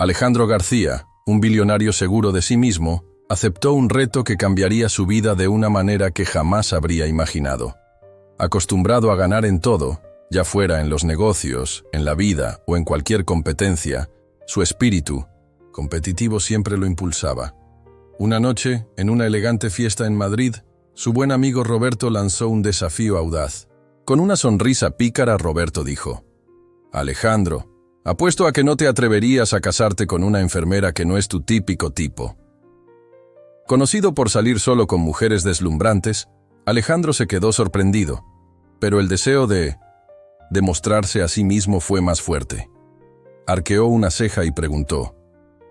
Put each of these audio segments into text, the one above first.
Alejandro García, un billonario seguro de sí mismo, aceptó un reto que cambiaría su vida de una manera que jamás habría imaginado. Acostumbrado a ganar en todo, ya fuera en los negocios, en la vida o en cualquier competencia, su espíritu competitivo siempre lo impulsaba. Una noche, en una elegante fiesta en Madrid, su buen amigo Roberto lanzó un desafío audaz. Con una sonrisa pícara, Roberto dijo: «Alejandro, apuesto a que no te atreverías a casarte con una enfermera que no es tu típico tipo». Conocido por salir solo con mujeres deslumbrantes, Alejandro se quedó sorprendido, pero el deseo de demostrarse a sí mismo fue más fuerte. Arqueó una ceja y preguntó: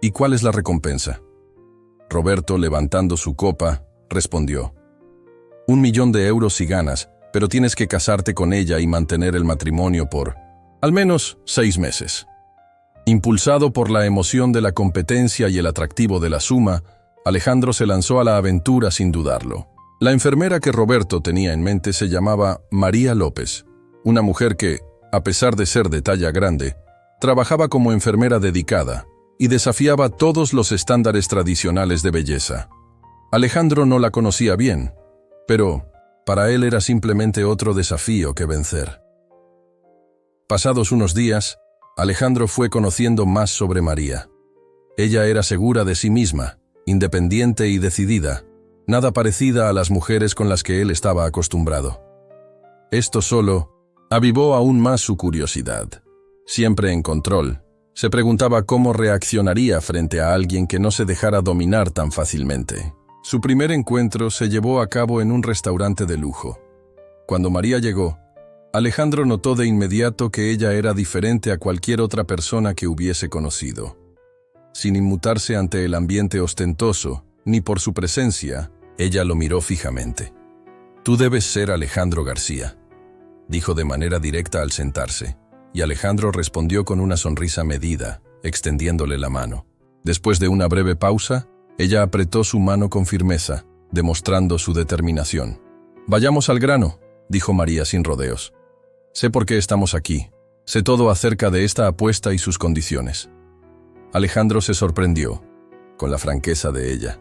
«¿Y cuál es la recompensa?». Roberto, levantando su copa, respondió: €1.000.000 si ganas, pero tienes que casarte con ella y mantener el matrimonio por, al menos, 6 meses. Impulsado por la emoción de la competencia y el atractivo de la suma, Alejandro se lanzó a la aventura sin dudarlo. La enfermera que Roberto tenía en mente se llamaba María López, una mujer que, a pesar de ser de talla grande, trabajaba como enfermera dedicada y desafiaba todos los estándares tradicionales de belleza. Alejandro no la conocía bien, pero para él era simplemente otro desafío que vencer. Pasados unos días, Alejandro fue conociendo más sobre María. Ella era segura de sí misma, independiente y decidida, nada parecida a las mujeres con las que él estaba acostumbrado. Esto solo avivó aún más su curiosidad. Siempre en control, se preguntaba cómo reaccionaría frente a alguien que no se dejara dominar tan fácilmente. Su primer encuentro se llevó a cabo en un restaurante de lujo. Cuando María llegó, Alejandro notó de inmediato que ella era diferente a cualquier otra persona que hubiese conocido. Sin inmutarse ante el ambiente ostentoso, ni por su presencia, ella lo miró fijamente. «Tú debes ser Alejandro García», dijo de manera directa al sentarse, y Alejandro respondió con una sonrisa medida, extendiéndole la mano. Después de una breve pausa, ella apretó su mano con firmeza, demostrando su determinación. «Vayamos al grano», dijo María sin rodeos. «Sé por qué estamos aquí. Sé todo acerca de esta apuesta y sus condiciones». Alejandro se sorprendió, con la franqueza de ella,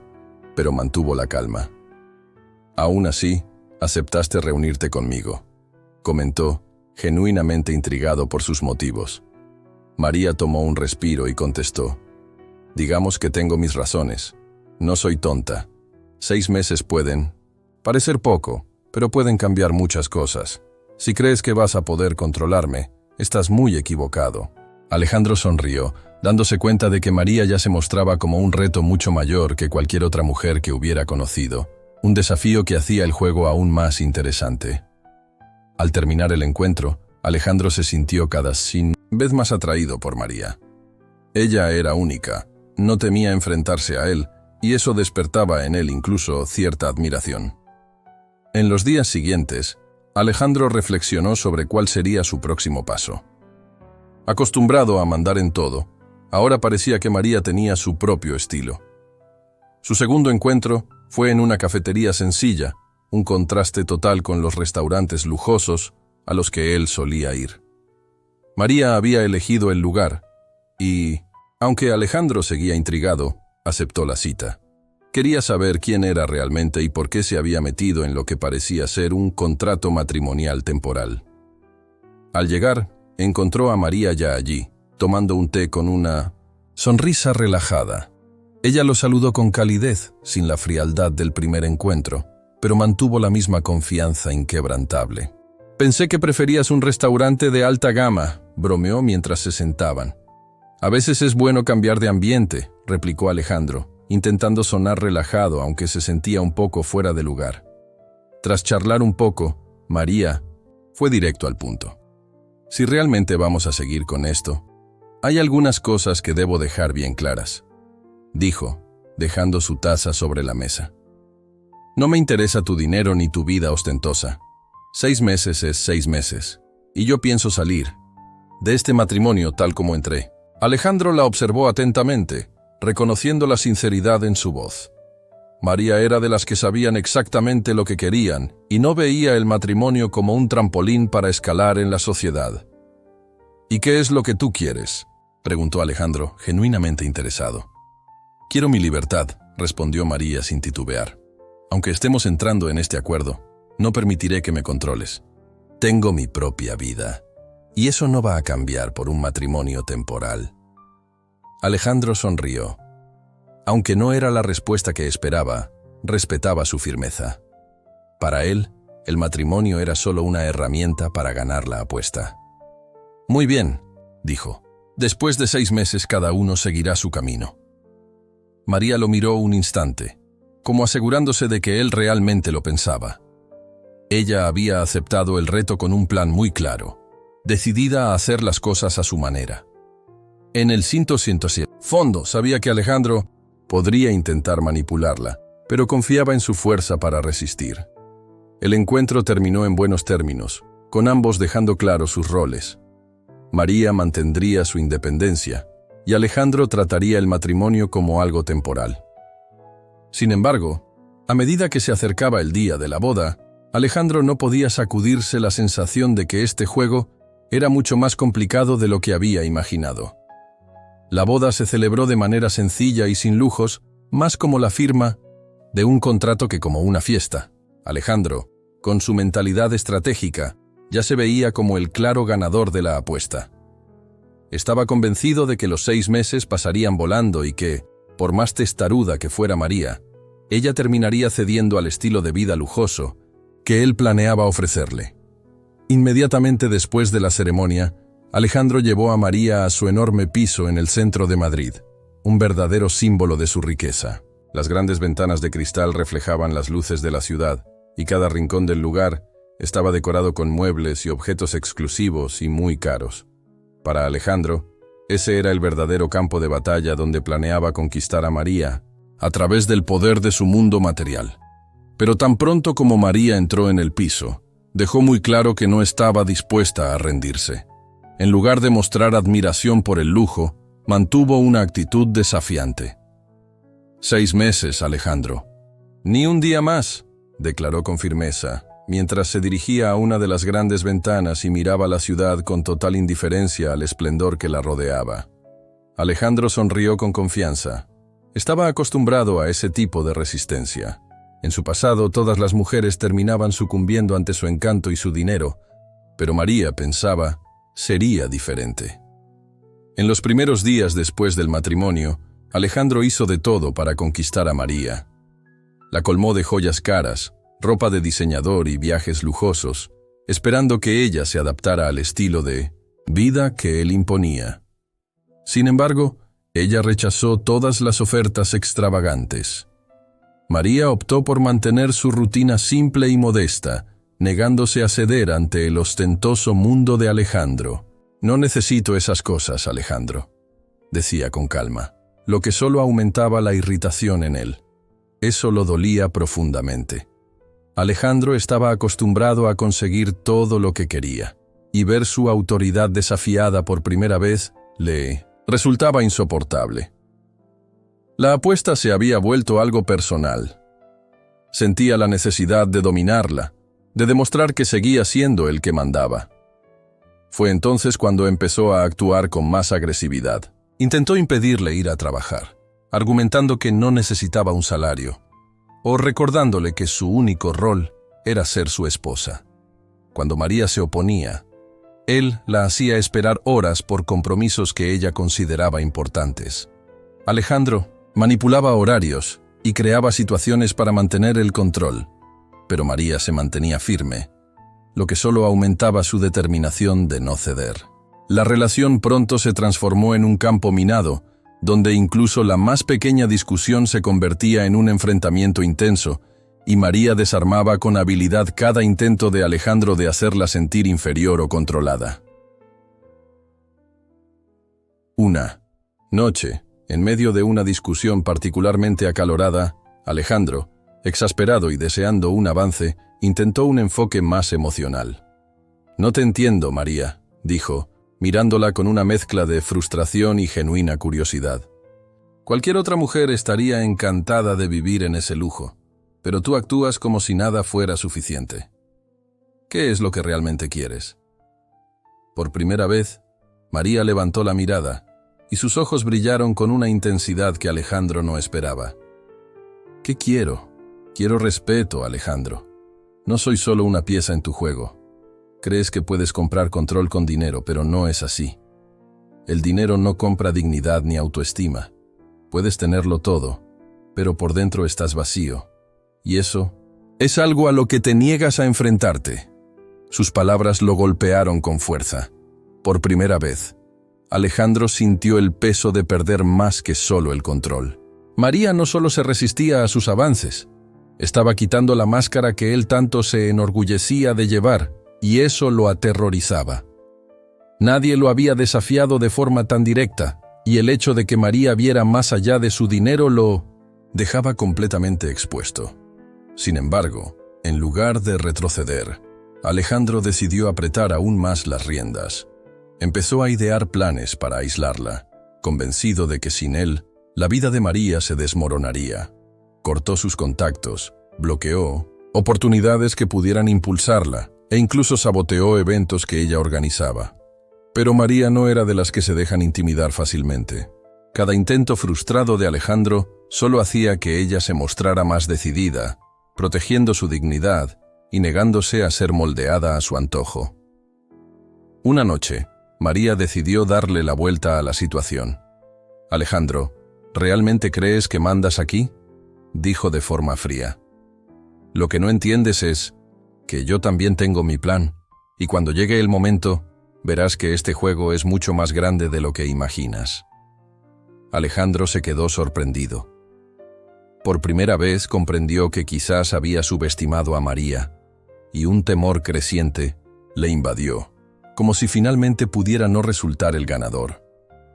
pero mantuvo la calma. «Aún así, aceptaste reunirte conmigo», comentó, genuinamente intrigado por sus motivos. María tomó un respiro y contestó: «Digamos que tengo mis razones. No soy tonta. 6 meses pueden parecer poco, pero pueden cambiar muchas cosas. Si crees que vas a poder controlarme, estás muy equivocado». Alejandro sonrió, dándose cuenta de que María ya se mostraba como un reto mucho mayor que cualquier otra mujer que hubiera conocido, un desafío que hacía el juego aún más interesante. Al terminar el encuentro, Alejandro se sintió cada vez más atraído por María. Ella era única, no temía enfrentarse a él, y eso despertaba en él incluso cierta admiración. En los días siguientes, Alejandro reflexionó sobre cuál sería su próximo paso. Acostumbrado a mandar en todo, ahora parecía que María tenía su propio estilo. Su segundo encuentro fue en una cafetería sencilla, un contraste total con los restaurantes lujosos a los que él solía ir. María había elegido el lugar y, aunque Alejandro seguía intrigado, aceptó la cita. Quería saber quién era realmente y por qué se había metido en lo que parecía ser un contrato matrimonial temporal. Al llegar, encontró a María ya allí, tomando un té con una sonrisa relajada. Ella lo saludó con calidez, sin la frialdad del primer encuentro, pero mantuvo la misma confianza inquebrantable. «Pensé que preferías un restaurante de alta gama», bromeó mientras se sentaban. «A veces es bueno cambiar de ambiente», replicó Alejandro, intentando sonar relajado aunque se sentía un poco fuera de lugar. Tras charlar un poco, María fue directo al punto. «Si realmente vamos a seguir con esto, hay algunas cosas que debo dejar bien claras», dijo, dejando su taza sobre la mesa. «No me interesa tu dinero ni tu vida ostentosa. 6 meses es 6 meses, y yo pienso salir de este matrimonio tal como entré». Alejandro la observó atentamente, reconociendo la sinceridad en su voz. María era de las que sabían exactamente lo que querían y no veía el matrimonio como un trampolín para escalar en la sociedad. «¿Y qué es lo que tú quieres?», preguntó Alejandro, genuinamente interesado. Quiero mi libertad, respondió María sin titubear. Aunque estemos entrando en este acuerdo, no permitiré que me controles. Tengo mi propia vida, y eso no va a cambiar por un matrimonio temporal. Alejandro sonrió. Aunque no era la respuesta que esperaba, respetaba su firmeza. Para él, el matrimonio era solo una herramienta para ganar la apuesta. Muy bien, dijo. Después de 6 meses cada uno seguirá su camino. María lo miró un instante, como asegurándose de que él realmente lo pensaba. Ella había aceptado el reto con un plan muy claro, decidida a hacer las cosas a su manera. En el fondo sabía que Alejandro podría intentar manipularla, pero confiaba en su fuerza para resistir. El encuentro terminó en buenos términos, con ambos dejando claros sus roles. María mantendría su independencia, y Alejandro trataría el matrimonio como algo temporal. Sin embargo, a medida que se acercaba el día de la boda, Alejandro no podía sacudirse la sensación de que este juego era mucho más complicado de lo que había imaginado. La boda se celebró de manera sencilla y sin lujos, más como la firma de un contrato que como una fiesta. Alejandro, con su mentalidad estratégica, ya se veía como el claro ganador de la apuesta. Estaba convencido de que los 6 meses pasarían volando y que, por más testaruda que fuera María, ella terminaría cediendo al estilo de vida lujoso que él planeaba ofrecerle. Inmediatamente después de la ceremonia, Alejandro llevó a María a su enorme piso en el centro de Madrid, un verdadero símbolo de su riqueza. Las grandes ventanas de cristal reflejaban las luces de la ciudad, y cada rincón del lugar estaba decorado con muebles y objetos exclusivos y muy caros. Para Alejandro, ese era el verdadero campo de batalla donde planeaba conquistar a María a través del poder de su mundo material. Pero tan pronto como María entró en el piso, dejó muy claro que no estaba dispuesta a rendirse. En lugar de mostrar admiración por el lujo, mantuvo una actitud desafiante. 6 meses, Alejandro. Ni un día más, declaró con firmeza, mientras se dirigía a una de las grandes ventanas y miraba la ciudad con total indiferencia al esplendor que la rodeaba. Alejandro sonrió con confianza. Estaba acostumbrado a ese tipo de resistencia. En su pasado, todas las mujeres terminaban sucumbiendo ante su encanto y su dinero, pero María pensaba, sería diferente. En los primeros días después del matrimonio, Alejandro hizo de todo para conquistar a María. La colmó de joyas caras, ropa de diseñador y viajes lujosos, esperando que ella se adaptara al estilo de vida que él imponía. Sin embargo, ella rechazó todas las ofertas extravagantes. María optó por mantener su rutina simple y modesta, negándose a ceder ante el ostentoso mundo de Alejandro. «No necesito esas cosas, Alejandro», decía con calma, lo que solo aumentaba la irritación en él. Eso lo dolía profundamente. Alejandro estaba acostumbrado a conseguir todo lo que quería, y ver su autoridad desafiada por primera vez le resultaba insoportable. La apuesta se había vuelto algo personal. Sentía la necesidad de dominarla, de demostrar que seguía siendo el que mandaba. Fue entonces cuando empezó a actuar con más agresividad. Intentó impedirle ir a trabajar, argumentando que no necesitaba un salario, o recordándole que su único rol era ser su esposa. Cuando María se oponía, él la hacía esperar horas por compromisos que ella consideraba importantes. Alejandro manipulaba horarios y creaba situaciones para mantener el control, pero María se mantenía firme, lo que solo aumentaba su determinación de no ceder. La relación pronto se transformó en un campo minado, donde incluso la más pequeña discusión se convertía en un enfrentamiento intenso, y María desarmaba con habilidad cada intento de Alejandro de hacerla sentir inferior o controlada. Una noche, en medio de una discusión particularmente acalorada, Alejandro, exasperado y deseando un avance, intentó un enfoque más emocional. «No te entiendo, María», dijo, mirándola con una mezcla de frustración y genuina curiosidad. «Cualquier otra mujer estaría encantada de vivir en ese lujo, pero tú actúas como si nada fuera suficiente. ¿Qué es lo que realmente quieres?» Por primera vez, María levantó la mirada, y sus ojos brillaron con una intensidad que Alejandro no esperaba. ¿Qué quiero? Quiero respeto, Alejandro. No soy solo una pieza en tu juego. Crees que puedes comprar control con dinero, pero no es así. El dinero no compra dignidad ni autoestima. Puedes tenerlo todo, pero por dentro estás vacío. Y eso es algo a lo que te niegas a enfrentarte. Sus palabras lo golpearon con fuerza. Por primera vez, Alejandro sintió el peso de perder más que solo el control. María no solo se resistía a sus avances, estaba quitando la máscara que él tanto se enorgullecía de llevar, y eso lo aterrorizaba. Nadie lo había desafiado de forma tan directa, y el hecho de que María viera más allá de su dinero lo dejaba completamente expuesto. Sin embargo, en lugar de retroceder, Alejandro decidió apretar aún más las riendas. Empezó a idear planes para aislarla, convencido de que sin él, la vida de María se desmoronaría. Cortó sus contactos, bloqueó oportunidades que pudieran impulsarla e incluso saboteó eventos que ella organizaba. Pero María no era de las que se dejan intimidar fácilmente. Cada intento frustrado de Alejandro solo hacía que ella se mostrara más decidida, protegiendo su dignidad y negándose a ser moldeada a su antojo. Una noche, María decidió darle la vuelta a la situación. «Alejandro, ¿realmente crees que mandas aquí?», dijo de forma fría. «Lo que no entiendes es que yo también tengo mi plan, y cuando llegue el momento, verás que este juego es mucho más grande de lo que imaginas». Alejandro se quedó sorprendido. Por primera vez comprendió que quizás había subestimado a María, y un temor creciente le invadió, como si finalmente pudiera no resultar el ganador.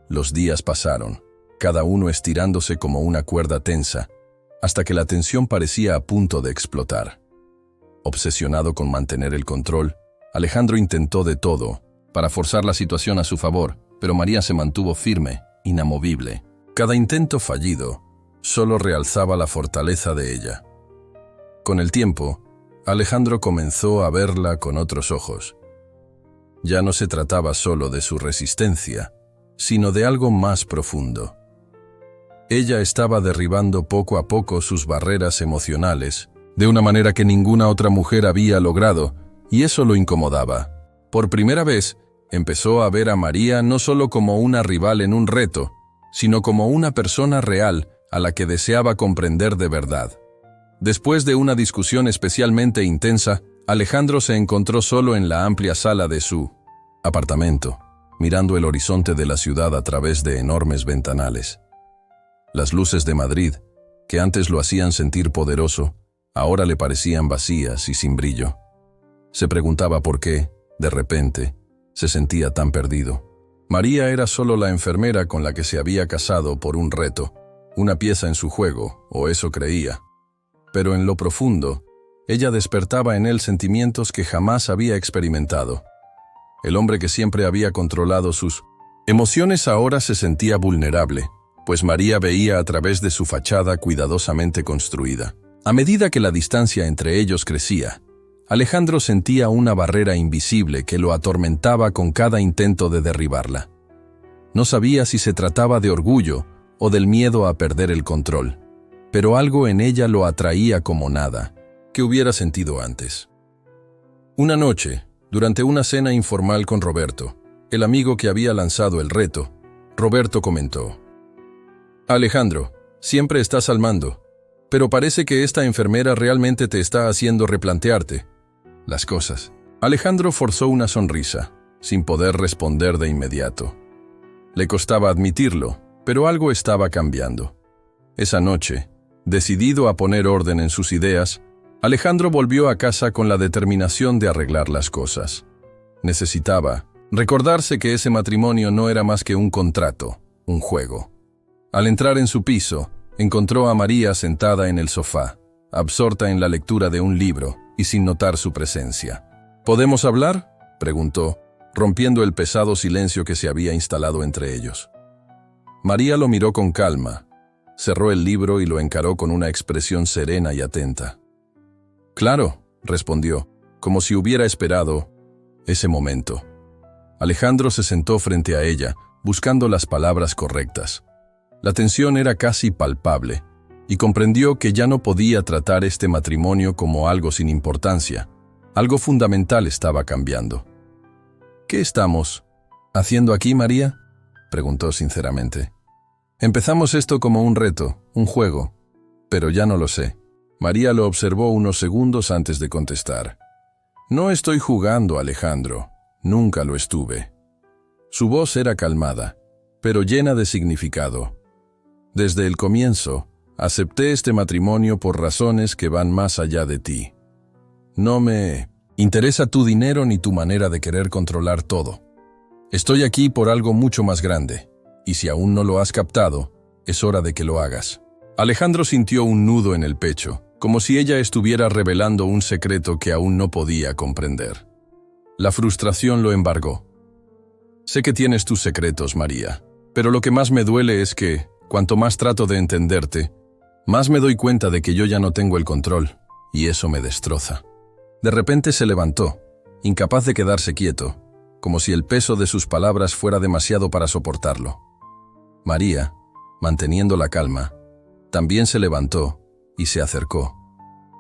Los días pasaron, cada uno estirándose como una cuerda tensa, hasta que la tensión parecía a punto de explotar. Obsesionado con mantener el control, Alejandro intentó de todo para forzar la situación a su favor, pero María se mantuvo firme, inamovible. Cada intento fallido solo realzaba la fortaleza de ella. Con el tiempo, Alejandro comenzó a verla con otros ojos. Ya no se trataba solo de su resistencia, sino de algo más profundo. Ella estaba derribando poco a poco sus barreras emocionales, de una manera que ninguna otra mujer había logrado, y eso lo incomodaba. Por primera vez, empezó a ver a María no solo como una rival en un reto, sino como una persona real a la que deseaba comprender de verdad. Después de una discusión especialmente intensa, Alejandro se encontró solo en la amplia sala de su apartamento, mirando el horizonte de la ciudad a través de enormes ventanales. Las luces de Madrid, que antes lo hacían sentir poderoso, ahora le parecían vacías y sin brillo. Se preguntaba por qué, de repente, se sentía tan perdido. María era solo la enfermera con la que se había casado por un reto, una pieza en su juego, o eso creía. Pero en lo profundo, ella despertaba en él sentimientos que jamás había experimentado. El hombre que siempre había controlado sus emociones ahora se sentía vulnerable, pues María veía a través de su fachada cuidadosamente construida. A medida que la distancia entre ellos crecía, Alejandro sentía una barrera invisible que lo atormentaba con cada intento de derribarla. No sabía si se trataba de orgullo o del miedo a perder el control, pero algo en ella lo atraía como nada que hubiera sentido antes. Una noche, durante una cena informal con Roberto, el amigo que había lanzado el reto, Roberto comentó: «Alejandro, siempre estás al mando, pero parece que esta enfermera realmente te está haciendo replantearte las cosas». Alejandro forzó una sonrisa, sin poder responder de inmediato. Le costaba admitirlo, pero algo estaba cambiando. Esa noche, decidido a poner orden en sus ideas, Alejandro volvió a casa con la determinación de arreglar las cosas. Necesitaba recordarse que ese matrimonio no era más que un contrato, un juego. Al entrar en su piso, encontró a María sentada en el sofá, absorta en la lectura de un libro y sin notar su presencia. «¿Podemos hablar?», preguntó, rompiendo el pesado silencio que se había instalado entre ellos. María lo miró con calma, cerró el libro y lo encaró con una expresión serena y atenta. «Claro», respondió, como si hubiera esperado ese momento. Alejandro se sentó frente a ella, buscando las palabras correctas. La tensión era casi palpable, y comprendió que ya no podía tratar este matrimonio como algo sin importancia. Algo fundamental estaba cambiando. ¿Qué estamos haciendo aquí, María?, preguntó sinceramente. Empezamos esto como un reto, un juego, pero ya no lo sé. María lo observó unos segundos antes de contestar. No estoy jugando, Alejandro. Nunca lo estuve. Su voz era calmada, pero llena de significado. Desde el comienzo, acepté este matrimonio por razones que van más allá de ti. No me interesa tu dinero ni tu manera de querer controlar todo. Estoy aquí por algo mucho más grande, y si aún no lo has captado, es hora de que lo hagas. Alejandro sintió un nudo en el pecho, como si ella estuviera revelando un secreto que aún no podía comprender. La frustración lo embargó. Sé que tienes tus secretos, María, pero lo que más me duele es que, cuanto más trato de entenderte, más me doy cuenta de que yo ya no tengo el control, y eso me destroza. De repente se levantó, incapaz de quedarse quieto, como si el peso de sus palabras fuera demasiado para soportarlo. María, manteniendo la calma, también se levantó y se acercó,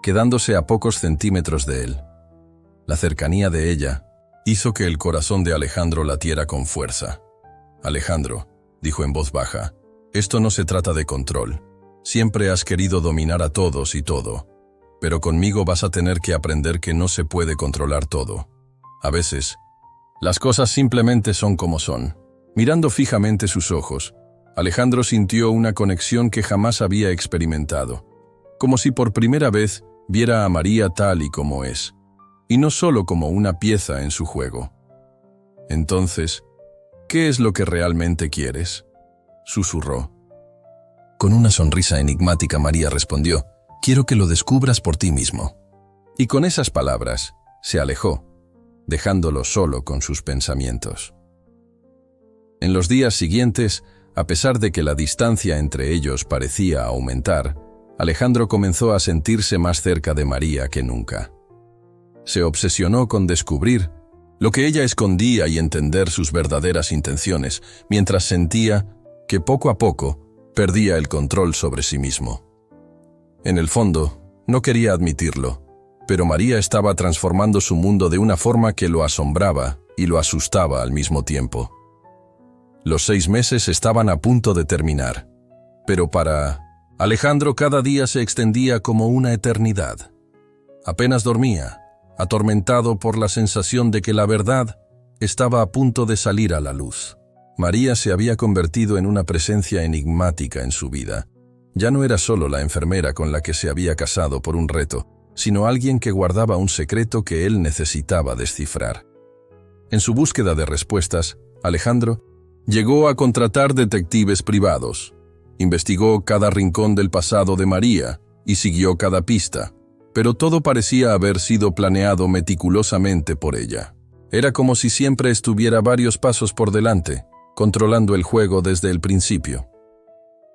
quedándose a pocos centímetros de él. La cercanía de ella hizo que el corazón de Alejandro latiera con fuerza. Alejandro, dijo en voz baja, esto no se trata de control. Siempre has querido dominar a todos y todo, pero conmigo vas a tener que aprender que no se puede controlar todo. A veces, las cosas simplemente son como son. Mirando fijamente sus ojos, Alejandro sintió una conexión que jamás había experimentado, como si por primera vez viera a María tal y como es, y no solo como una pieza en su juego. Entonces, ¿qué es lo que realmente quieres?, susurró. Con una sonrisa enigmática, María respondió, quiero que lo descubras por ti mismo. Y con esas palabras, se alejó, dejándolo solo con sus pensamientos. En los días siguientes, a pesar de que la distancia entre ellos parecía aumentar, Alejandro comenzó a sentirse más cerca de María que nunca. Se obsesionó con descubrir lo que ella escondía y entender sus verdaderas intenciones, mientras sentía que poco a poco perdía el control sobre sí mismo. En el fondo, no quería admitirlo, pero María estaba transformando su mundo de una forma que lo asombraba y lo asustaba al mismo tiempo. Los 6 meses estaban a punto de terminar, pero para Alejandro cada día se extendía como una eternidad. Apenas dormía, atormentado por la sensación de que la verdad estaba a punto de salir a la luz. María se había convertido en una presencia enigmática en su vida. Ya no era solo la enfermera con la que se había casado por un reto, sino alguien que guardaba un secreto que él necesitaba descifrar. En su búsqueda de respuestas, Alejandro llegó a contratar detectives privados. Investigó cada rincón del pasado de María y siguió cada pista, pero todo parecía haber sido planeado meticulosamente por ella. Era como si siempre estuviera varios pasos por delante, controlando el juego desde el principio.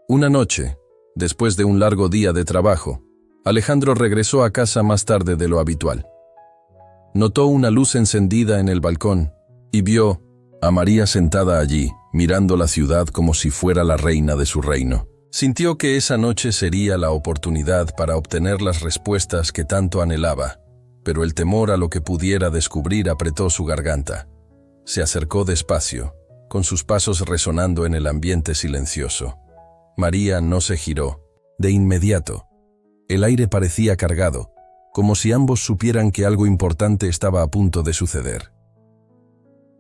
Una noche, después de un largo día de trabajo, Alejandro regresó a casa más tarde de lo habitual. Notó una luz encendida en el balcón y vio a María sentada allí, mirando la ciudad como si fuera la reina de su reino. Sintió que esa noche sería la oportunidad para obtener las respuestas que tanto anhelaba, pero el temor a lo que pudiera descubrir apretó su garganta. Se acercó despacio, con sus pasos resonando en el ambiente silencioso. María no se giró. De inmediato, el aire parecía cargado, como si ambos supieran que algo importante estaba a punto de suceder.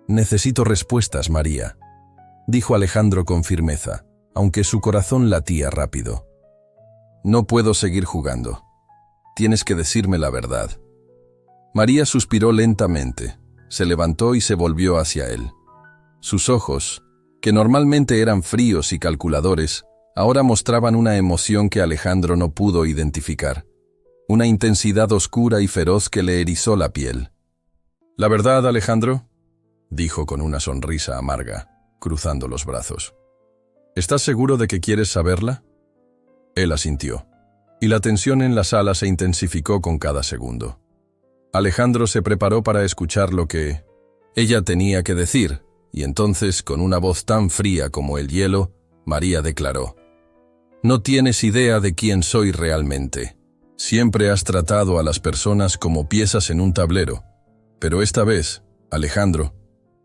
«Necesito respuestas, María», dijo Alejandro con firmeza, aunque su corazón latía rápido. «No puedo seguir jugando. Tienes que decirme la verdad». María suspiró lentamente, se levantó y se volvió hacia él. Sus ojos, que normalmente eran fríos y calculadores, ahora mostraban una emoción que Alejandro no pudo identificar, una intensidad oscura y feroz que le erizó la piel. «¿La verdad, Alejandro?», dijo con una sonrisa amarga, cruzando los brazos. «¿Estás seguro de que quieres saberla?». Él asintió, y la tensión en la sala se intensificó con cada segundo. Alejandro se preparó para escuchar lo que ella tenía que decir, Y entonces, con una voz tan fría como el hielo, María declaró: «No tienes idea de quién soy realmente. Siempre has tratado a las personas como piezas en un tablero, pero esta vez, Alejandro,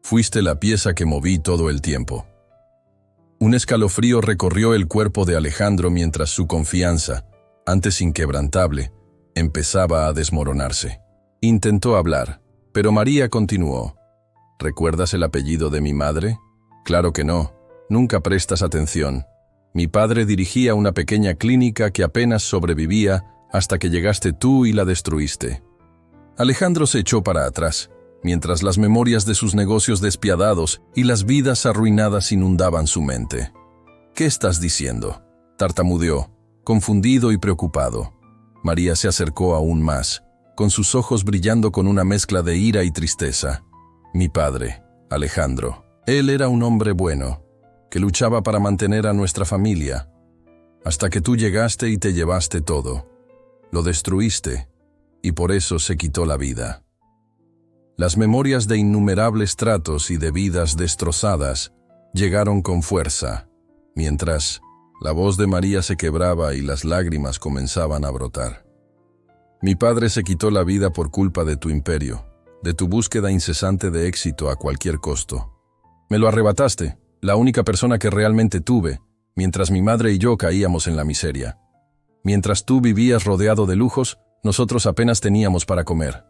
fuiste la pieza que moví todo el tiempo». Un escalofrío recorrió el cuerpo de Alejandro mientras su confianza, antes inquebrantable, empezaba a desmoronarse. Intentó hablar, pero María continuó: «¿Recuerdas el apellido de mi madre? Claro que no. Nunca prestas atención. Mi padre dirigía una pequeña clínica que apenas sobrevivía hasta que llegaste tú y la destruiste». Alejandro se echó para atrás, mientras las memorias de sus negocios despiadados y las vidas arruinadas inundaban su mente. «¿Qué estás diciendo?», tartamudeó, confundido y preocupado. María se acercó aún más, con sus ojos brillando con una mezcla de ira y tristeza. «Mi padre, Alejandro. Él era un hombre bueno, que luchaba para mantener a nuestra familia, hasta que tú llegaste y te llevaste todo. Lo destruiste, y por eso se quitó la vida». Las memorias de innumerables tratos y de vidas destrozadas llegaron con fuerza, mientras la voz de María se quebraba y las lágrimas comenzaban a brotar. «Mi padre se quitó la vida por culpa de tu imperio, de tu búsqueda incesante de éxito a cualquier costo. Me lo arrebataste, la única persona que realmente tuve, mientras mi madre y yo caíamos en la miseria. Mientras tú vivías rodeado de lujos, nosotros apenas teníamos para comer».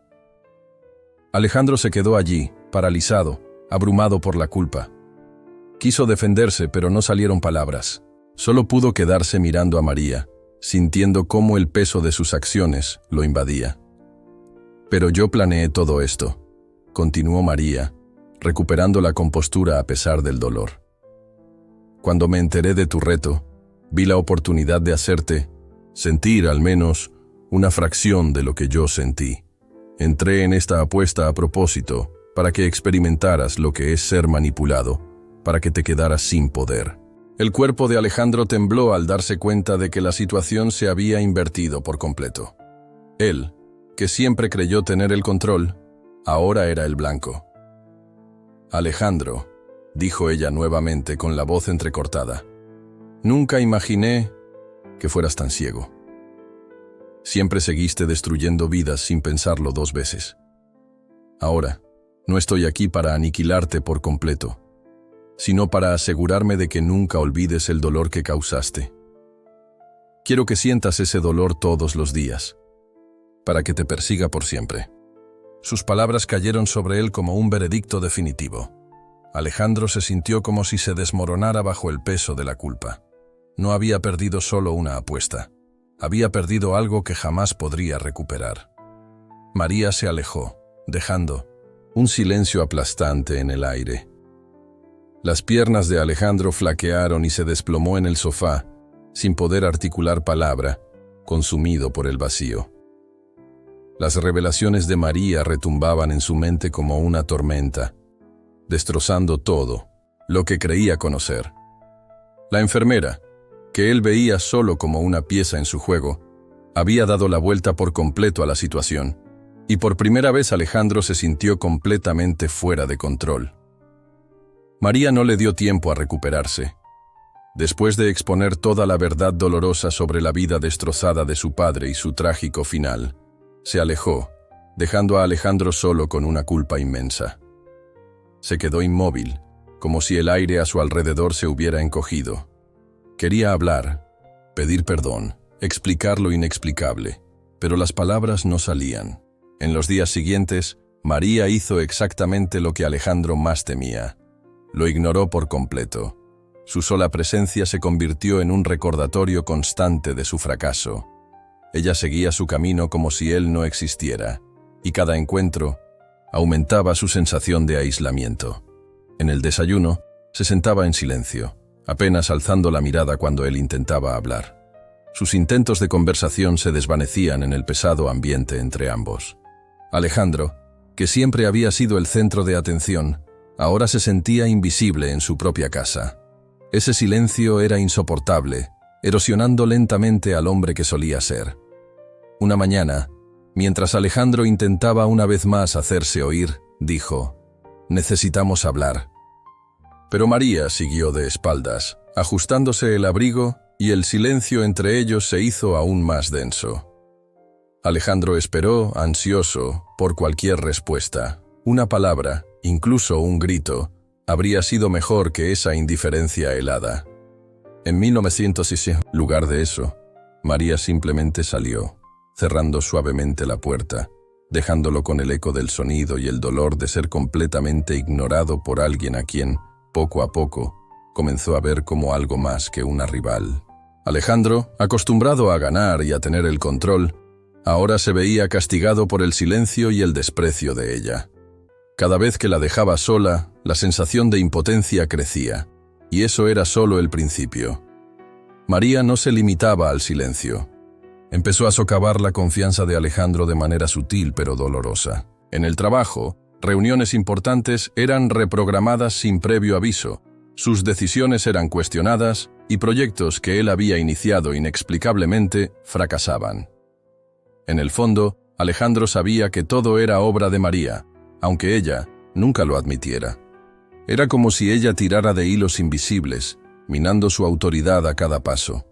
Alejandro se quedó allí, paralizado, abrumado por la culpa. Quiso defenderse, pero no salieron palabras. Solo pudo quedarse mirando a María, sintiendo cómo el peso de sus acciones lo invadía. «Pero yo planeé todo esto», continuó María, recuperando la compostura a pesar del dolor. «Cuando me enteré de tu reto, vi la oportunidad de hacerte sentir al menos una fracción de lo que yo sentí. Entré en esta apuesta a propósito, para que experimentaras lo que es ser manipulado, para que te quedaras sin poder». El cuerpo de Alejandro tembló al darse cuenta de que la situación se había invertido por completo. Él, que siempre creyó tener el control, ahora era el blanco. «Alejandro», dijo ella nuevamente con la voz entrecortada, «nunca imaginé que fueras tan ciego. Siempre seguiste destruyendo vidas sin pensarlo 2 veces. Ahora, no estoy aquí para aniquilarte por completo, sino para asegurarme de que nunca olvides el dolor que causaste. Quiero que sientas ese dolor todos los días, para que te persiga por siempre». Sus palabras cayeron sobre él como un veredicto definitivo. Alejandro se sintió como si se desmoronara bajo el peso de la culpa. No había perdido solo una apuesta. Había perdido algo que jamás podría recuperar. María se alejó, dejando un silencio aplastante en el aire. Las piernas de Alejandro flaquearon y se desplomó en el sofá, sin poder articular palabra, consumido por el vacío. Las revelaciones de María retumbaban en su mente como una tormenta, destrozando todo lo que creía conocer. La enfermera, que él veía solo como una pieza en su juego, había dado la vuelta por completo a la situación, y por primera vez Alejandro se sintió completamente fuera de control. María no le dio tiempo a recuperarse. Después de exponer toda la verdad dolorosa sobre la vida destrozada de su padre y su trágico final, se alejó, dejando a Alejandro solo con una culpa inmensa. Se quedó inmóvil, como si el aire a su alrededor se hubiera encogido. Quería hablar, pedir perdón, explicar lo inexplicable, pero las palabras no salían. En los días siguientes, María hizo exactamente lo que Alejandro más temía. Lo ignoró por completo. Su sola presencia se convirtió en un recordatorio constante de su fracaso. Ella seguía su camino como si él no existiera, y cada encuentro aumentaba su sensación de aislamiento. En el desayuno, se sentaba en silencio, apenas alzando la mirada cuando él intentaba hablar. Sus intentos de conversación se desvanecían en el pesado ambiente entre ambos. Alejandro, que siempre había sido el centro de atención, ahora se sentía invisible en su propia casa. Ese silencio era insoportable, erosionando lentamente al hombre que solía ser. Una mañana, mientras Alejandro intentaba una vez más hacerse oír, dijo: «Necesitamos hablar. Pero María siguió de espaldas, ajustándose el abrigo, y el silencio entre ellos se hizo aún más denso. Alejandro esperó, ansioso, por cualquier respuesta. Una palabra, incluso un grito, habría sido mejor que esa indiferencia helada. En 1906, en lugar de eso, María simplemente salió, cerrando suavemente la puerta, dejándolo con el eco del sonido y el dolor de ser completamente ignorado por alguien a quien, poco a poco, comenzó a ver como algo más que una rival. Alejandro, acostumbrado a ganar y a tener el control, ahora se veía castigado por el silencio y el desprecio de ella. Cada vez que la dejaba sola, la sensación de impotencia crecía, y eso era solo el principio. María no se limitaba al silencio. Empezó a socavar la confianza de Alejandro de manera sutil pero dolorosa. En el trabajo, reuniones importantes eran reprogramadas sin previo aviso, sus decisiones eran cuestionadas y proyectos que él había iniciado inexplicablemente fracasaban. En el fondo, Alejandro sabía que todo era obra de María, aunque ella nunca lo admitiera. Era como si ella tirara de hilos invisibles, minando su autoridad a cada paso.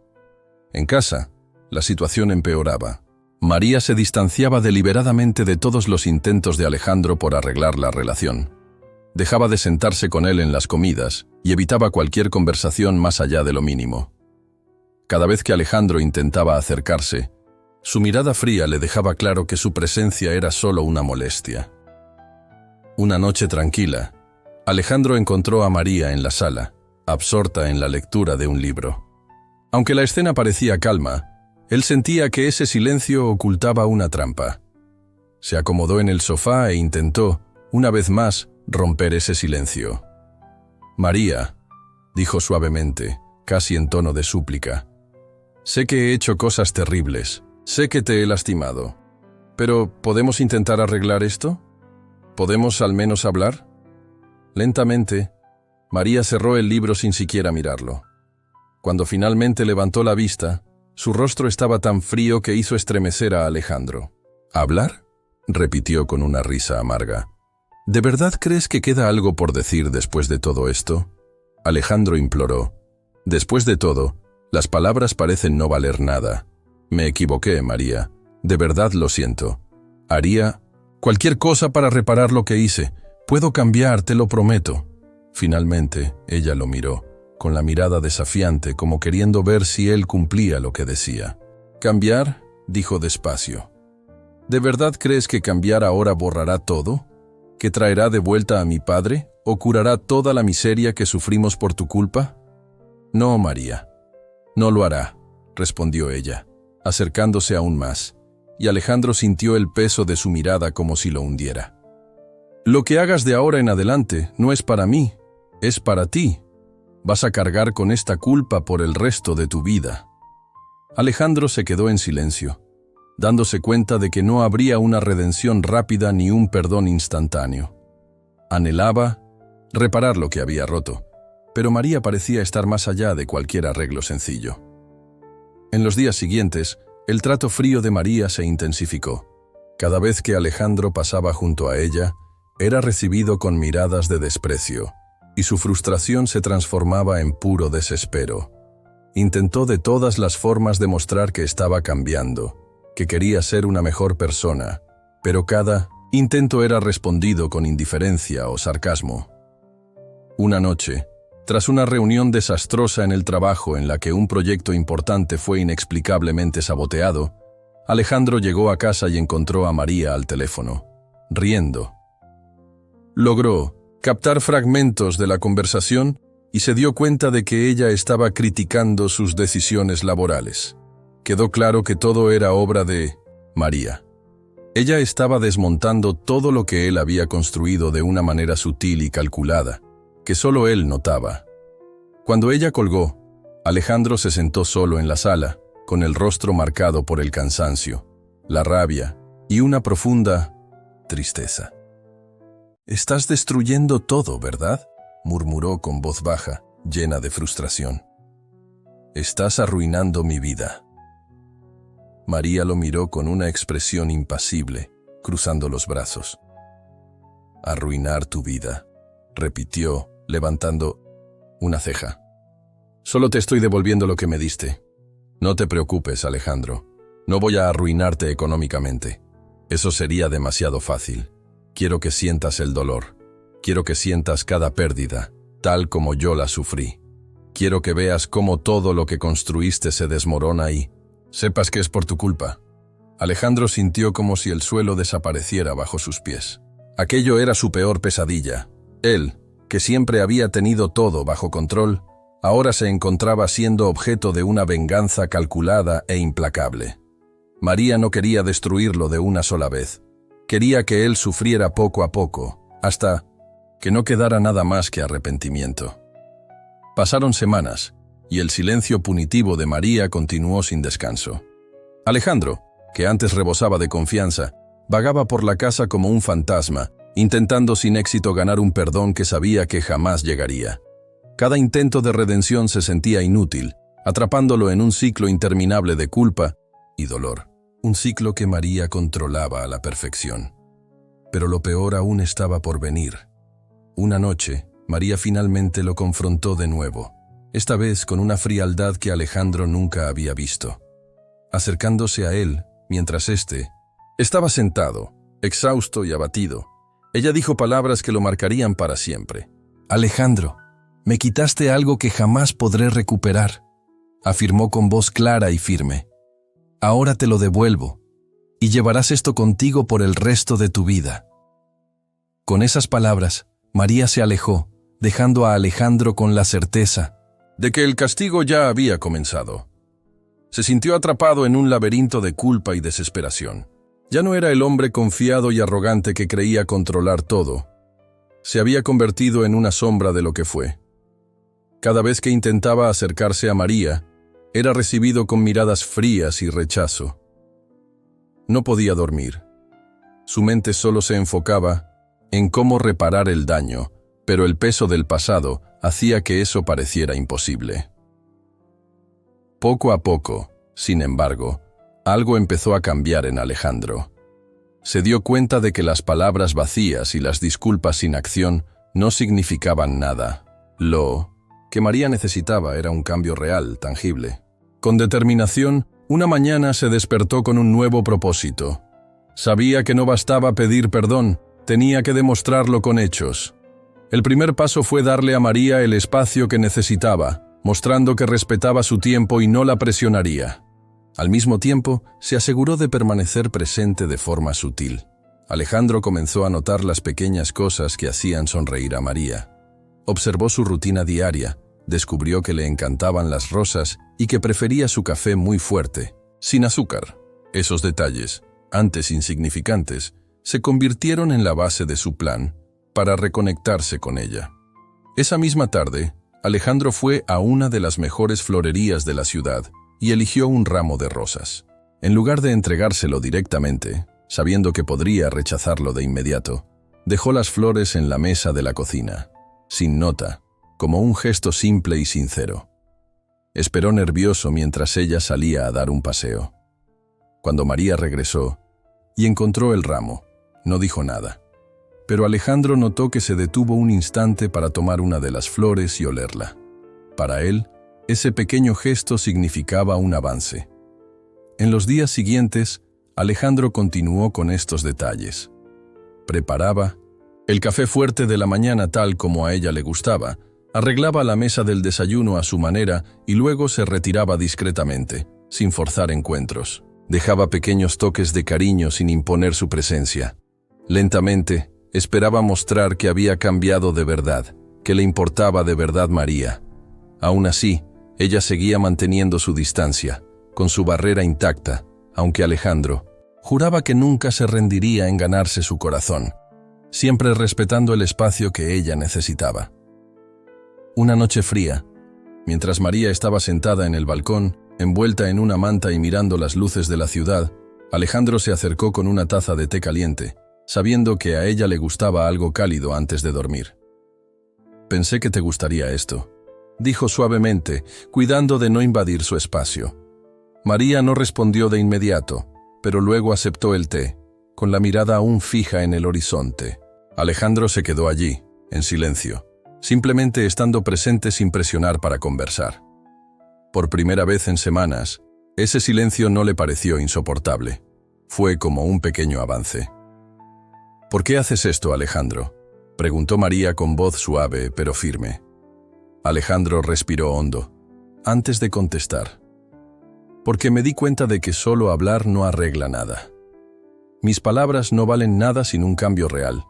En casa, la situación empeoraba. María se distanciaba deliberadamente de todos los intentos de Alejandro por arreglar la relación. Dejaba de sentarse con él en las comidas y evitaba cualquier conversación más allá de lo mínimo. Cada vez que Alejandro intentaba acercarse, su mirada fría le dejaba claro que su presencia era solo una molestia. Una noche tranquila, Alejandro encontró a María en la sala, absorta en la lectura de un libro. Aunque la escena parecía calma, él sentía que ese silencio ocultaba una trampa. Se acomodó en el sofá e intentó, una vez más, romper ese silencio. «María», dijo suavemente, casi en tono de súplica, «sé que he hecho cosas terribles, sé que te he lastimado, pero ¿podemos intentar arreglar esto? ¿Podemos al menos hablar?» Lentamente, María cerró el libro sin siquiera mirarlo. Cuando finalmente levantó la vista, su rostro estaba tan frío que hizo estremecer a Alejandro. «¿Hablar?», repitió con una risa amarga. «¿De verdad crees que queda algo por decir después de todo esto?». Alejandro imploró. «Después de todo, las palabras parecen no valer nada. Me equivoqué, María. De verdad lo siento. Haría cualquier cosa para reparar lo que hice. Puedo cambiar, te lo prometo». Finalmente, ella lo miró, con la mirada desafiante, como queriendo ver si él cumplía lo que decía. «¿Cambiar?», dijo despacio. «¿De verdad crees que cambiar ahora borrará todo? ¿Que traerá de vuelta a mi padre o curará toda la miseria que sufrimos por tu culpa?» «No, María, no lo hará», respondió ella, acercándose aún más, y Alejandro sintió el peso de su mirada como si lo hundiera. «Lo que hagas de ahora en adelante no es para mí, es para ti. Vas a cargar con esta culpa por el resto de tu vida». Alejandro se quedó en silencio, dándose cuenta de que no habría una redención rápida ni un perdón instantáneo. Anhelaba reparar lo que había roto, pero María parecía estar más allá de cualquier arreglo sencillo. En los días siguientes, el trato frío de María se intensificó. Cada vez que Alejandro pasaba junto a ella, era recibido con miradas de desprecio, y su frustración se transformaba en puro desespero. Intentó de todas las formas demostrar que estaba cambiando, que quería ser una mejor persona, pero cada intento era respondido con indiferencia o sarcasmo. Una noche, tras una reunión desastrosa en el trabajo en la que un proyecto importante fue inexplicablemente saboteado, Alejandro llegó a casa y encontró a María al teléfono, riendo. Logró captar fragmentos de la conversación y se dio cuenta de que ella estaba criticando sus decisiones laborales. Quedó claro que todo era obra de María. Ella estaba desmontando todo lo que él había construido de una manera sutil y calculada, que solo él notaba. Cuando ella colgó, Alejandro se sentó solo en la sala, con el rostro marcado por el cansancio, la rabia y una profunda tristeza. «Estás destruyendo todo, ¿verdad?», murmuró con voz baja, llena de frustración. «Estás arruinando mi vida». María lo miró con una expresión impasible, cruzando los brazos. «Arruinar tu vida», repitió, levantando una ceja. Solo te estoy devolviendo lo que me diste. No te preocupes, Alejandro. No voy a arruinarte económicamente. Eso sería demasiado fácil. Quiero que sientas el dolor. Quiero que sientas cada pérdida, tal como yo la sufrí. Quiero que veas cómo todo lo que construiste se desmorona y sepas que es por tu culpa. Alejandro sintió como si el suelo desapareciera bajo sus pies. Aquello era su peor pesadilla. Él, que siempre había tenido todo bajo control, ahora se encontraba siendo objeto de una venganza calculada e implacable. María no quería destruirlo de una sola vez. Quería que él sufriera poco a poco, hasta que no quedara nada más que arrepentimiento. Pasaron semanas, y el silencio punitivo de María continuó sin descanso. Alejandro, que antes rebosaba de confianza, vagaba por la casa como un fantasma, intentando sin éxito ganar un perdón que sabía que jamás llegaría. Cada intento de redención se sentía inútil, atrapándolo en un ciclo interminable de culpa y dolor. Un ciclo que María controlaba a la perfección. Pero lo peor aún estaba por venir. Una noche, María finalmente lo confrontó de nuevo, esta vez con una frialdad que Alejandro nunca había visto. Acercándose a él, mientras éste estaba sentado, exhausto y abatido, ella dijo palabras que lo marcarían para siempre. «Alejandro, me quitaste algo que jamás podré recuperar», afirmó con voz clara y firme. «Ahora te lo devuelvo, y llevarás esto contigo por el resto de tu vida». Con esas palabras, María se alejó, dejando a Alejandro con la certeza de que el castigo ya había comenzado. Se sintió atrapado en un laberinto de culpa y desesperación. Ya no era el hombre confiado y arrogante que creía controlar todo. Se había convertido en una sombra de lo que fue. Cada vez que intentaba acercarse a María, era recibido con miradas frías y rechazo. No podía dormir. Su mente solo se enfocaba en cómo reparar el daño, pero el peso del pasado hacía que eso pareciera imposible. Poco a poco, sin embargo, algo empezó a cambiar en Alejandro. Se dio cuenta de que las palabras vacías y las disculpas sin acción no significaban nada. Lo que María necesitaba era un cambio real, tangible. Con determinación, una mañana se despertó con un nuevo propósito. Sabía que no bastaba pedir perdón, tenía que demostrarlo con hechos. El primer paso fue darle a María el espacio que necesitaba, mostrando que respetaba su tiempo y no la presionaría. Al mismo tiempo, se aseguró de permanecer presente de forma sutil. Alejandro comenzó a notar las pequeñas cosas que hacían sonreír a María. Observó su rutina diaria, descubrió que le encantaban las rosas y que prefería su café muy fuerte, sin azúcar. Esos detalles, antes insignificantes, se convirtieron en la base de su plan para reconectarse con ella. Esa misma tarde, Alejandro fue a una de las mejores florerías de la ciudad y eligió un ramo de rosas. En lugar de entregárselo directamente, sabiendo que podría rechazarlo de inmediato, dejó las flores en la mesa de la cocina, sin nota, como un gesto simple y sincero. Esperó nervioso mientras ella salía a dar un paseo. Cuando María regresó y encontró el ramo, no dijo nada. Pero Alejandro notó que se detuvo un instante para tomar una de las flores y olerla. Para él, ese pequeño gesto significaba un avance. En los días siguientes, Alejandro continuó con estos detalles. Preparaba el café fuerte de la mañana tal como a ella le gustaba, arreglaba la mesa del desayuno a su manera y luego se retiraba discretamente, sin forzar encuentros. Dejaba pequeños toques de cariño sin imponer su presencia. Lentamente, esperaba mostrar que había cambiado de verdad, que le importaba de verdad María. Aún así, ella seguía manteniendo su distancia, con su barrera intacta, aunque Alejandro juraba que nunca se rendiría en ganarse su corazón, siempre respetando el espacio que ella necesitaba. Una noche fría, mientras María estaba sentada en el balcón, envuelta en una manta y mirando las luces de la ciudad, Alejandro se acercó con una taza de té caliente, sabiendo que a ella le gustaba algo cálido antes de dormir. «Pensé que te gustaría esto», dijo suavemente, cuidando de no invadir su espacio. María no respondió de inmediato, pero luego aceptó el té, con la mirada aún fija en el horizonte. Alejandro se quedó allí, en silencio, simplemente estando presente sin presionar para conversar. Por primera vez en semanas, ese silencio no le pareció insoportable. Fue como un pequeño avance. ¿Por qué haces esto, Alejandro?, preguntó María con voz suave pero firme. Alejandro respiró hondo, antes de contestar. Porque me di cuenta de que solo hablar no arregla nada. Mis palabras no valen nada sin un cambio real.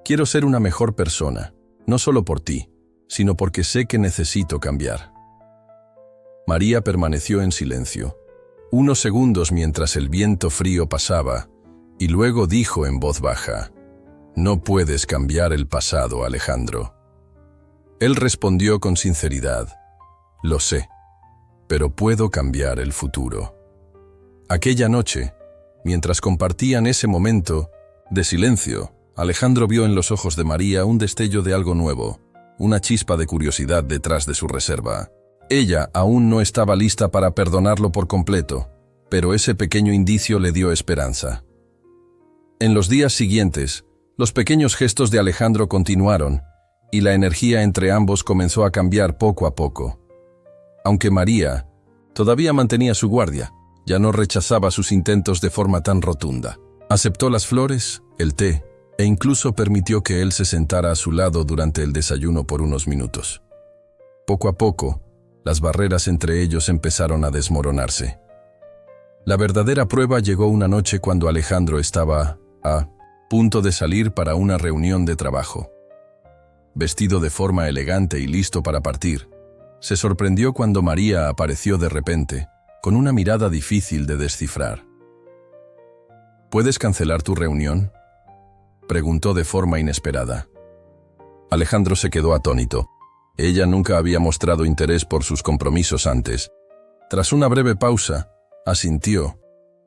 Quiero ser una mejor persona, no solo por ti, sino porque sé que necesito cambiar. María permaneció en silencio, unos segundos mientras el viento frío pasaba, y luego dijo en voz baja: «No puedes cambiar el pasado, Alejandro». Él respondió con sinceridad: «Lo sé, pero puedo cambiar el futuro». Aquella noche, mientras compartían ese momento de silencio, Alejandro vio en los ojos de María un destello de algo nuevo, una chispa de curiosidad detrás de su reserva. Ella aún no estaba lista para perdonarlo por completo, pero ese pequeño indicio le dio esperanza. En los días siguientes, los pequeños gestos de Alejandro continuaron, y la energía entre ambos comenzó a cambiar poco a poco. Aunque María todavía mantenía su guardia, ya no rechazaba sus intentos de forma tan rotunda. Aceptó las flores, el té, e incluso permitió que él se sentara a su lado durante el desayuno por unos minutos. Poco a poco, las barreras entre ellos empezaron a desmoronarse. La verdadera prueba llegó una noche cuando Alejandro estaba a punto de salir para una reunión de trabajo. Vestido de forma elegante y listo para partir, se sorprendió cuando María apareció de repente, con una mirada difícil de descifrar. ¿Puedes cancelar tu reunión?, preguntó de forma inesperada. Alejandro se quedó atónito. Ella nunca había mostrado interés por sus compromisos antes. Tras una breve pausa, asintió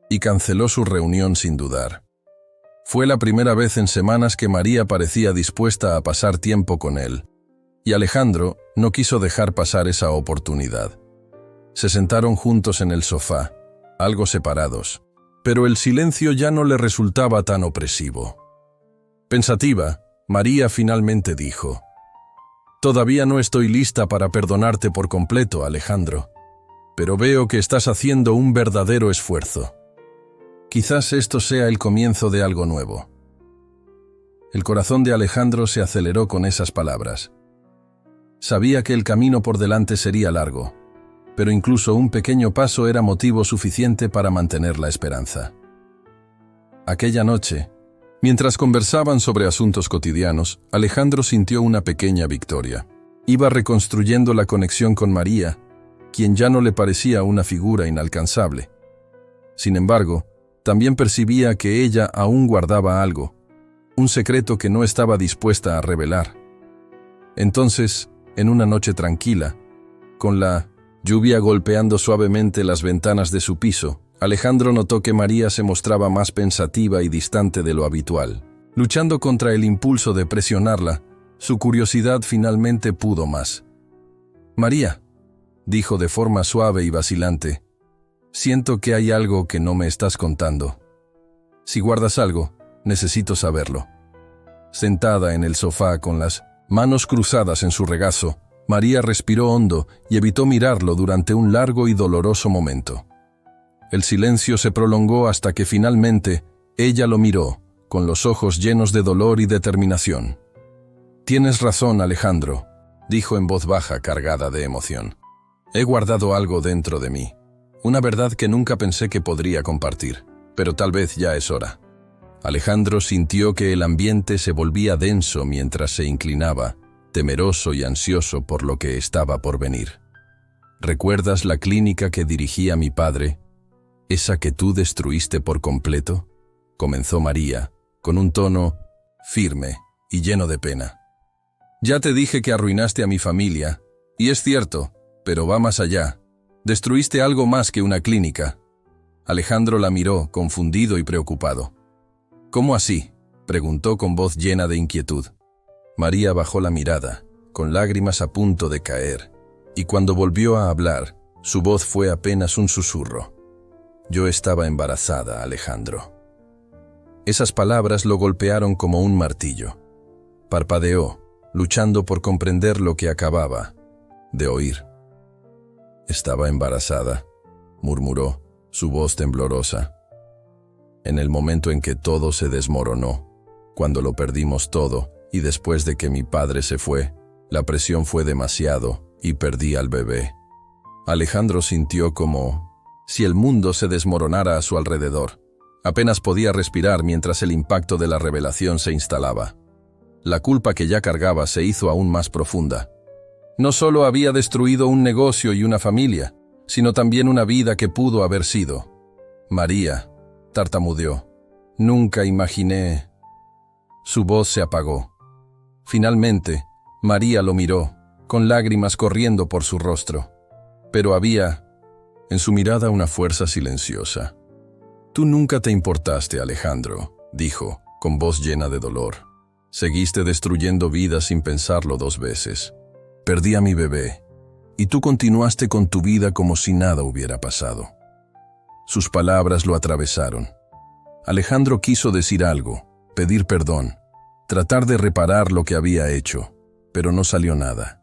y canceló su reunión sin dudar. Fue la primera vez en semanas que María parecía dispuesta a pasar tiempo con él, y Alejandro no quiso dejar pasar esa oportunidad. Se sentaron juntos en el sofá, algo separados, pero el silencio ya no le resultaba tan opresivo. Pensativa, María finalmente dijo: «Todavía no estoy lista para perdonarte por completo, Alejandro, pero veo que estás haciendo un verdadero esfuerzo. Quizás esto sea el comienzo de algo nuevo». El corazón de Alejandro se aceleró con esas palabras. Sabía que el camino por delante sería largo, pero incluso un pequeño paso era motivo suficiente para mantener la esperanza. Aquella noche, mientras conversaban sobre asuntos cotidianos, Alejandro sintió una pequeña victoria. Iba reconstruyendo la conexión con María, quien ya no le parecía una figura inalcanzable. Sin embargo, también percibía que ella aún guardaba algo, un secreto que no estaba dispuesta a revelar. Entonces, en una noche tranquila, con la lluvia golpeando suavemente las ventanas de su piso, Alejandro notó que María se mostraba más pensativa y distante de lo habitual. Luchando contra el impulso de presionarla, su curiosidad finalmente pudo más. «María», dijo de forma suave y vacilante, «siento que hay algo que no me estás contando. Si guardas algo, necesito saberlo». Sentada en el sofá con las manos cruzadas en su regazo, María respiró hondo y evitó mirarlo durante un largo y doloroso momento. El silencio se prolongó hasta que finalmente ella lo miró, con los ojos llenos de dolor y determinación. «Tienes razón, Alejandro», dijo en voz baja cargada de emoción. «He guardado algo dentro de mí, una verdad que nunca pensé que podría compartir, pero tal vez ya es hora». Alejandro sintió que el ambiente se volvía denso mientras se inclinaba, temeroso y ansioso por lo que estaba por venir. «¿Recuerdas la clínica que dirigía mi padre? ¿Esa que tú destruiste por completo?», comenzó María, con un tono firme y lleno de pena. «Ya te dije que arruinaste a mi familia, y es cierto, pero va más allá. Destruiste algo más que una clínica». Alejandro la miró, confundido y preocupado. «¿Cómo así?», preguntó con voz llena de inquietud. María bajó la mirada, con lágrimas a punto de caer, y cuando volvió a hablar, su voz fue apenas un susurro. «Yo estaba embarazada, Alejandro». Esas palabras lo golpearon como un martillo. Parpadeó, luchando por comprender lo que acababa de oír. «Estaba embarazada», murmuró, su voz temblorosa. En el momento en que todo se desmoronó, cuando lo perdimos todo, y después de que mi padre se fue, la presión fue demasiado y perdí al bebé. Alejandro sintió como si el mundo se desmoronara a su alrededor. Apenas podía respirar mientras el impacto de la revelación se instalaba. La culpa que ya cargaba se hizo aún más profunda. No solo había destruido un negocio y una familia, sino también una vida que pudo haber sido. «María», tartamudeó, «nunca imaginé». Su voz se apagó. Finalmente, María lo miró, con lágrimas corriendo por su rostro. Pero había en su mirada una fuerza silenciosa. «Tú nunca te importaste, Alejandro», dijo, con voz llena de dolor. «Seguiste destruyendo vidas sin pensarlo 2 veces. Perdí a mi bebé, y tú continuaste con tu vida como si nada hubiera pasado». Sus palabras lo atravesaron. Alejandro quiso decir algo, pedir perdón, tratar de reparar lo que había hecho, pero no salió nada.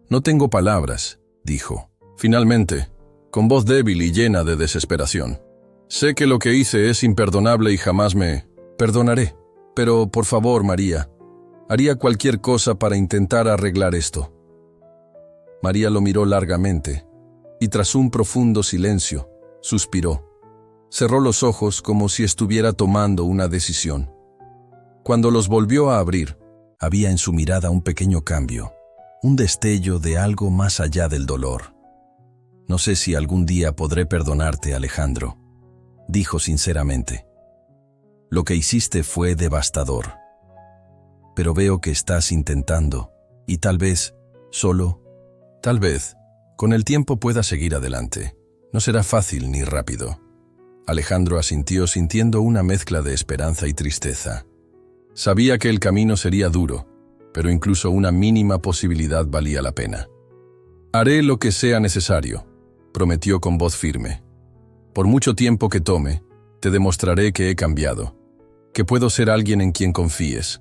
«No tengo palabras», dijo, finalmente, con voz débil y llena de desesperación. «Sé que lo que hice es imperdonable y jamás me perdonaré. Pero, por favor, María, haría cualquier cosa para intentar arreglar esto». María lo miró largamente, y tras un profundo silencio, suspiró. Cerró los ojos como si estuviera tomando una decisión. Cuando los volvió a abrir, había en su mirada un pequeño cambio, un destello de algo más allá del dolor. «No sé si algún día podré perdonarte, Alejandro», dijo sinceramente. «Lo que hiciste fue devastador. Pero veo que estás intentando, y tal vez, tal vez, con el tiempo pueda seguir adelante. No será fácil ni rápido». Alejandro asintió sintiendo una mezcla de esperanza y tristeza. Sabía que el camino sería duro, pero incluso una mínima posibilidad valía la pena. «Haré lo que sea necesario», prometió con voz firme. «Por mucho tiempo que tome, te demostraré que he cambiado, que puedo ser alguien en quien confíes.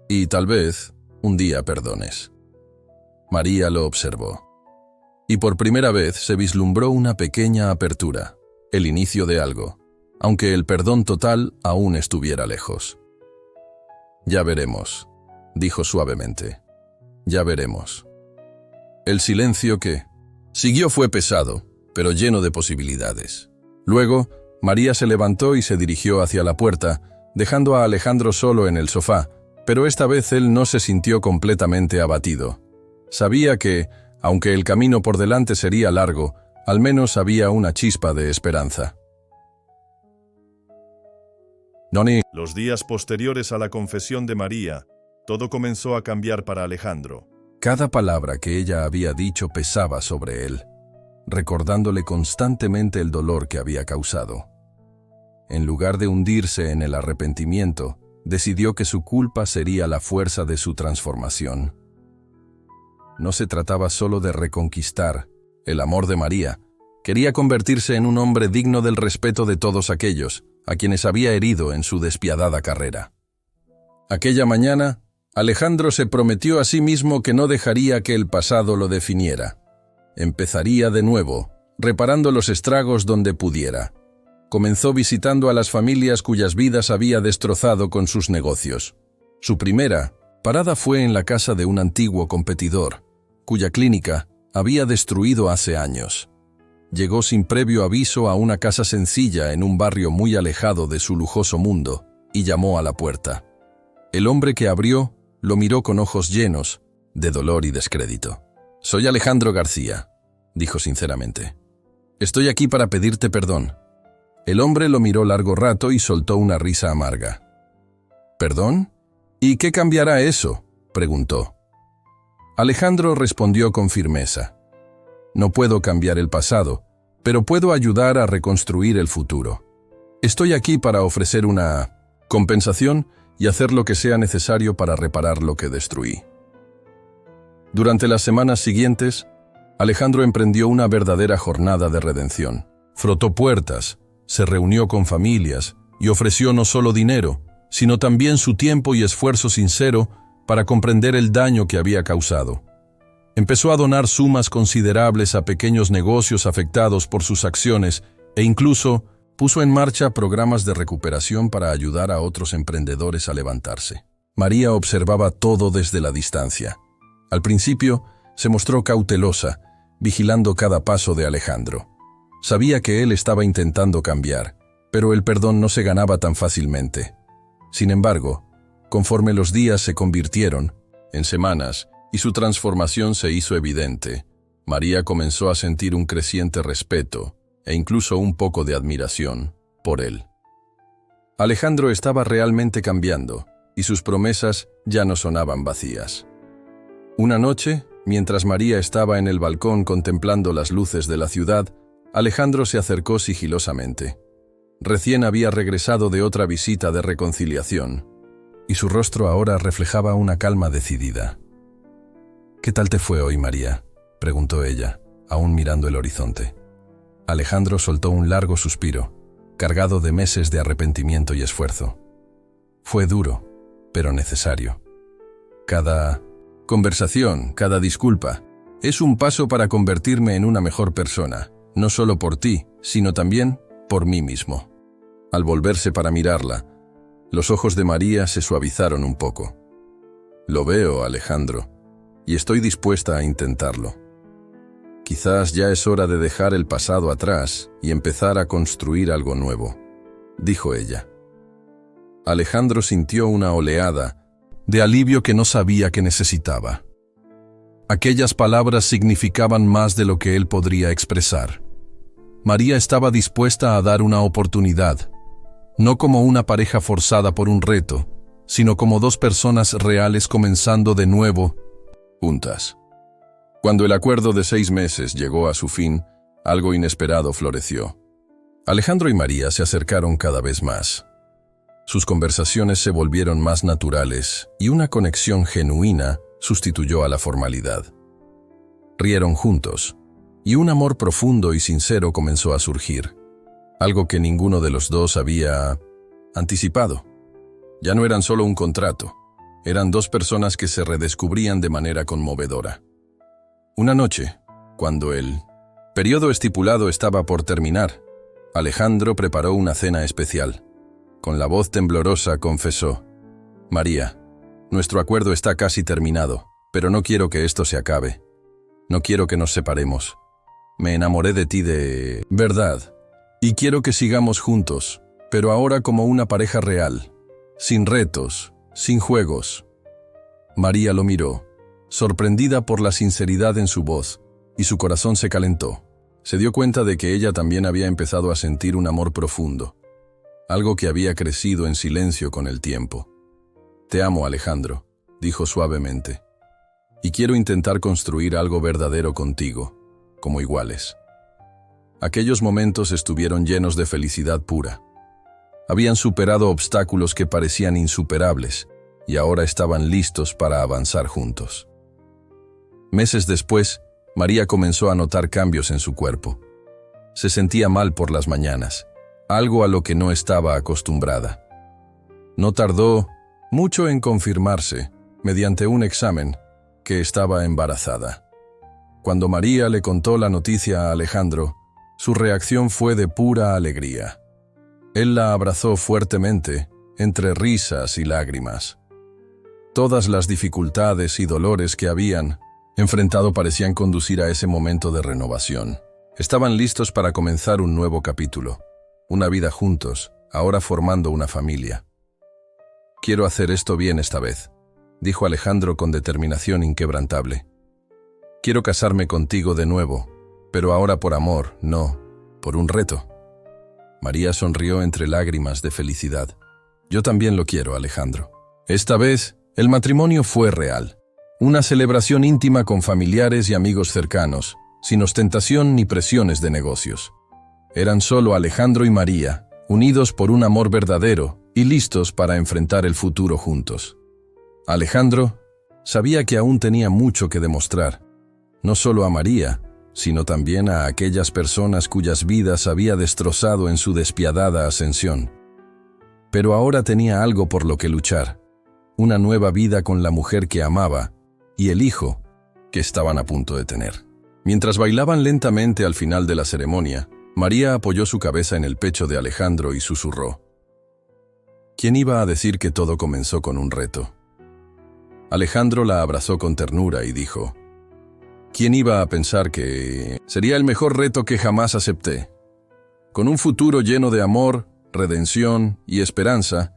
Y tal vez un día perdones». María lo observó. Y por primera vez se vislumbró una pequeña apertura, el inicio de algo, aunque el perdón total aún estuviera lejos. «Ya veremos», dijo suavemente. «Ya veremos». El silencio que siguió fue pesado, pero lleno de posibilidades. Luego, María se levantó y se dirigió hacia la puerta, dejando a Alejandro solo en el sofá, pero esta vez él no se sintió completamente abatido. Sabía que, aunque el camino por delante sería largo, al menos había una chispa de esperanza. Los días posteriores a la confesión de María, todo comenzó a cambiar para Alejandro. Cada palabra que ella había dicho pesaba sobre él, recordándole constantemente el dolor que había causado. En lugar de hundirse en el arrepentimiento, decidió que su culpa sería la fuerza de su transformación. No se trataba solo de reconquistar el amor de María. Quería convertirse en un hombre digno del respeto de todos aquellos a quienes había herido en su despiadada carrera. Aquella mañana, Alejandro se prometió a sí mismo que no dejaría que el pasado lo definiera. Empezaría de nuevo, reparando los estragos donde pudiera. Comenzó visitando a las familias cuyas vidas había destrozado con sus negocios. Su primera parada fue en la casa de un antiguo competidor, cuya clínica había destruido hace años. Llegó sin previo aviso a una casa sencilla en un barrio muy alejado de su lujoso mundo y llamó a la puerta. El hombre que abrió lo miró con ojos llenos de dolor y descrédito. «Soy Alejandro García», dijo sinceramente. «Estoy aquí para pedirte perdón». El hombre lo miró largo rato y soltó una risa amarga. «¿Perdón? ¿Y qué cambiará eso?», preguntó. Alejandro respondió con firmeza. «No puedo cambiar el pasado, pero puedo ayudar a reconstruir el futuro. Estoy aquí para ofrecer una compensación y hacer lo que sea necesario para reparar lo que destruí». Durante las semanas siguientes, Alejandro emprendió una verdadera jornada de redención. Frotó puertas, se reunió con familias y ofreció no solo dinero, sino también su tiempo y esfuerzo sincero para comprender el daño que había causado. Empezó a donar sumas considerables a pequeños negocios afectados por sus acciones e incluso puso en marcha programas de recuperación para ayudar a otros emprendedores a levantarse. María observaba todo desde la distancia. Al principio, se mostró cautelosa, vigilando cada paso de Alejandro. Sabía que él estaba intentando cambiar, pero el perdón no se ganaba tan fácilmente. Sin embargo, conforme los días se convirtieron en semanas y su transformación se hizo evidente, María comenzó a sentir un creciente respeto e incluso un poco de admiración por él. Alejandro estaba realmente cambiando y sus promesas ya no sonaban vacías. Una noche, mientras María estaba en el balcón contemplando las luces de la ciudad, Alejandro se acercó sigilosamente. Recién había regresado de otra visita de reconciliación, y su rostro ahora reflejaba una calma decidida. «¿Qué tal te fue hoy, María?», preguntó ella, aún mirando el horizonte. Alejandro soltó un largo suspiro, cargado de meses de arrepentimiento y esfuerzo. Fue duro, pero necesario. Cada conversación, cada disculpa, es un paso para convertirme en una mejor persona, no solo por ti, sino también por mí mismo. Al volverse para mirarla, los ojos de María se suavizaron un poco. Lo veo, Alejandro, y estoy dispuesta a intentarlo. Quizás ya es hora de dejar el pasado atrás y empezar a construir algo nuevo, dijo ella. Alejandro sintió una oleada de alivio que no sabía que necesitaba. Aquellas palabras significaban más de lo que él podría expresar. María estaba dispuesta a dar una oportunidad, no como una pareja forzada por un reto, sino como dos personas reales comenzando de nuevo, juntas. Cuando el acuerdo de 6 meses llegó a su fin, algo inesperado floreció. Alejandro y María se acercaron cada vez más. Sus conversaciones se volvieron más naturales y una conexión genuina sustituyó a la formalidad. Rieron juntos, y un amor profundo y sincero comenzó a surgir, algo que ninguno de los dos había anticipado. Ya no eran solo un contrato, eran dos personas que se redescubrían de manera conmovedora. Una noche, cuando el periodo estipulado estaba por terminar, Alejandro preparó una cena especial. Con la voz temblorosa confesó: «María, nuestro acuerdo está casi terminado, pero no quiero que esto se acabe. No quiero que nos separemos. Me enamoré de ti de verdad, y quiero que sigamos juntos, pero ahora como una pareja real, sin retos, sin juegos». María lo miró, sorprendida por la sinceridad en su voz, y su corazón se calentó. Se dio cuenta de que ella también había empezado a sentir un amor profundo, algo que había crecido en silencio con el tiempo. «Te amo, Alejandro», dijo suavemente, «y quiero intentar construir algo verdadero contigo, como iguales». Aquellos momentos estuvieron llenos de felicidad pura. Habían superado obstáculos que parecían insuperables, y ahora estaban listos para avanzar juntos. Meses después, María comenzó a notar cambios en su cuerpo. Se sentía mal por las mañanas, algo a lo que no estaba acostumbrada. No tardó mucho en confirmarse, mediante un examen, que estaba embarazada. Cuando María le contó la noticia a Alejandro, su reacción fue de pura alegría. Él la abrazó fuertemente, entre risas y lágrimas. Todas las dificultades y dolores que habían enfrentado parecían conducir a ese momento de renovación. Estaban listos para comenzar un nuevo capítulo, una vida juntos, ahora formando una familia. «Quiero hacer esto bien esta vez», dijo Alejandro con determinación inquebrantable. «Quiero casarme contigo de nuevo, pero ahora por amor, no por un reto». María sonrió entre lágrimas de felicidad. «Yo también lo quiero, Alejandro». Esta vez, el matrimonio fue real. Una celebración íntima con familiares y amigos cercanos, sin ostentación ni presiones de negocios. Eran solo Alejandro y María, unidos por un amor verdadero y listos para enfrentar el futuro juntos. Alejandro sabía que aún tenía mucho que demostrar, no solo a María, sino también a aquellas personas cuyas vidas había destrozado en su despiadada ascensión. Pero ahora tenía algo por lo que luchar, una nueva vida con la mujer que amaba y el hijo que estaban a punto de tener. Mientras bailaban lentamente al final de la ceremonia, María apoyó su cabeza en el pecho de Alejandro y susurró: ¿Quién iba a decir que todo comenzó con un reto? Alejandro la abrazó con ternura y dijo: ¿Quién iba a pensar que sería el mejor reto que jamás acepté? Con un futuro lleno de amor, redención y esperanza,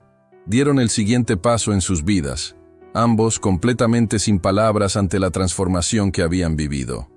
dieron el siguiente paso en sus vidas, ambos completamente sin palabras ante la transformación que habían vivido.